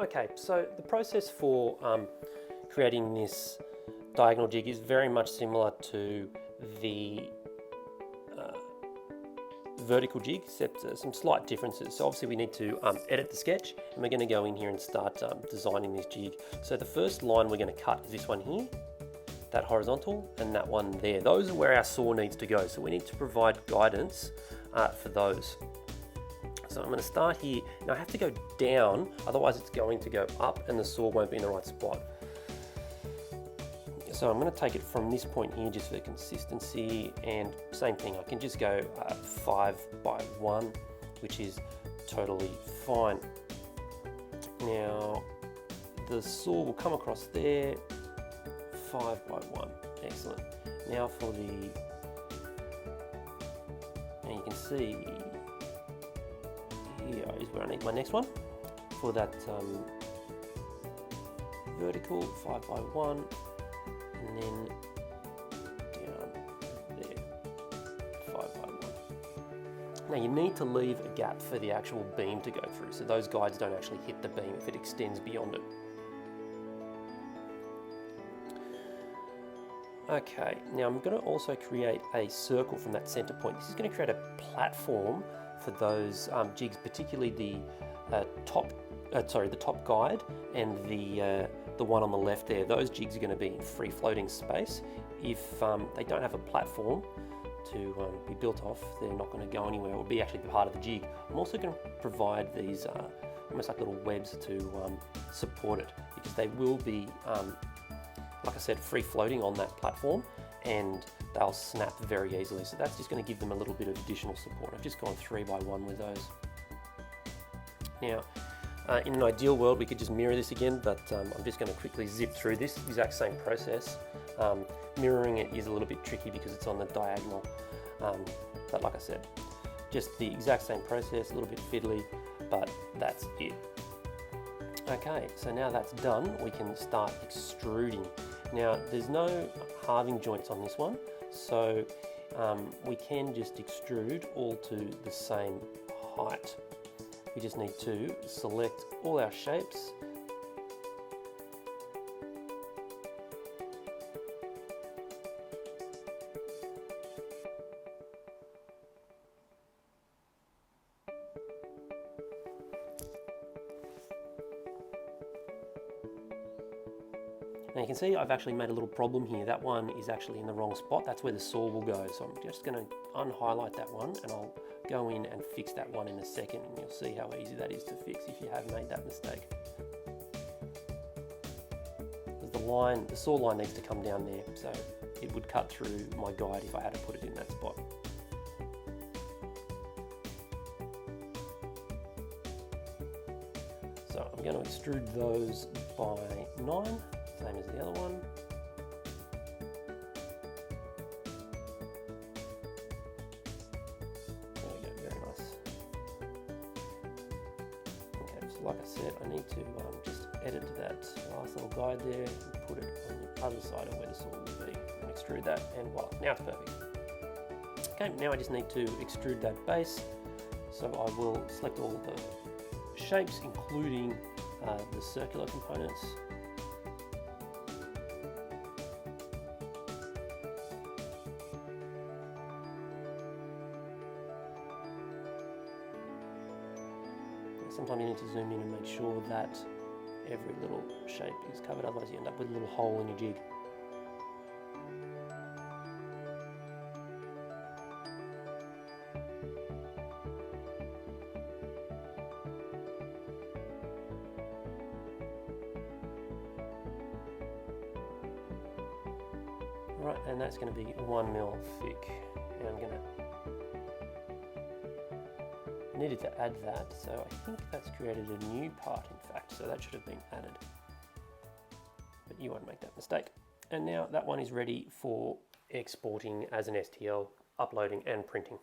Okay, so the process for creating this diagonal jig is very much similar to the vertical jig, except some slight differences. So obviously we need to edit the sketch, and we're going to go in here and start designing this jig. So the first line we're going to cut is this one here, that horizontal, and that one there. Those are where our saw needs to go, so we need to provide guidance for those. So I'm going to start here. Now I have to go down, otherwise it's going to go up and the saw won't be in the right spot. So I'm going to take it from this point here just for consistency, and same thing, I can just go 5 by 1, which is totally fine. Now the saw will come across there, 5 by 1, excellent. Now for the, and you can see here is where I need my next one for that vertical, 5 by 1. And then down there, 5 by 1. Now you need to leave a gap for the actual beam to go through, so those guides don't actually hit the beam if it extends beyond it. Okay, now I'm going to also create a circle from that center point. This is going to create a platform for those jigs, particularly the top guide and the one on the left there. Those jigs are going to be in free floating space. If they don't have a platform to be built off, they're not going to go anywhere. It will be actually part of the jig. I'm also going to provide these almost like little webs to support it, because they will be, like I said, free floating on that platform, and they'll snap very easily. So that's just going to give them a little bit of additional support. I've just gone 3 by 1 with those. Now, in an ideal world, we could just mirror this again, but I'm just going to quickly zip through this exact same process. Mirroring it is a little bit tricky because it's on the diagonal, but like I said, just the exact same process, a little bit fiddly, but that's it. Okay, so now that's done, we can start extruding. Now, there's no halving joints on this one, so we can just extrude all to the same height. We just need to select all our shapes. Now you can see I've actually made a little problem here. That one is actually in the wrong spot. That's where the saw will go. So I'm just going to unhighlight that one, and I'll go in and fix that one in a second, and you'll see how easy that is to fix if you have made that mistake. Because the saw line needs to come down there, so it would cut through my guide if I had to put it in that spot. So I'm going to extrude those by 9, same as the other one. Like I said, I need to just edit that last little guide there and put it on the other side of where the saw will be, and extrude that, and voila, now it's perfect. Okay, now I just need to extrude that base, so I will select all the shapes, including the circular components. Sometimes you need to zoom in and make sure that every little shape is covered, otherwise you end up with a little hole in your jig. Right, and that's going to be 1 mil thick, and I'm going to needed to add that, so I think that's created a new part, in fact, so that should have been added, but you won't make that mistake. And now that one is ready for exporting as an STL, uploading and printing.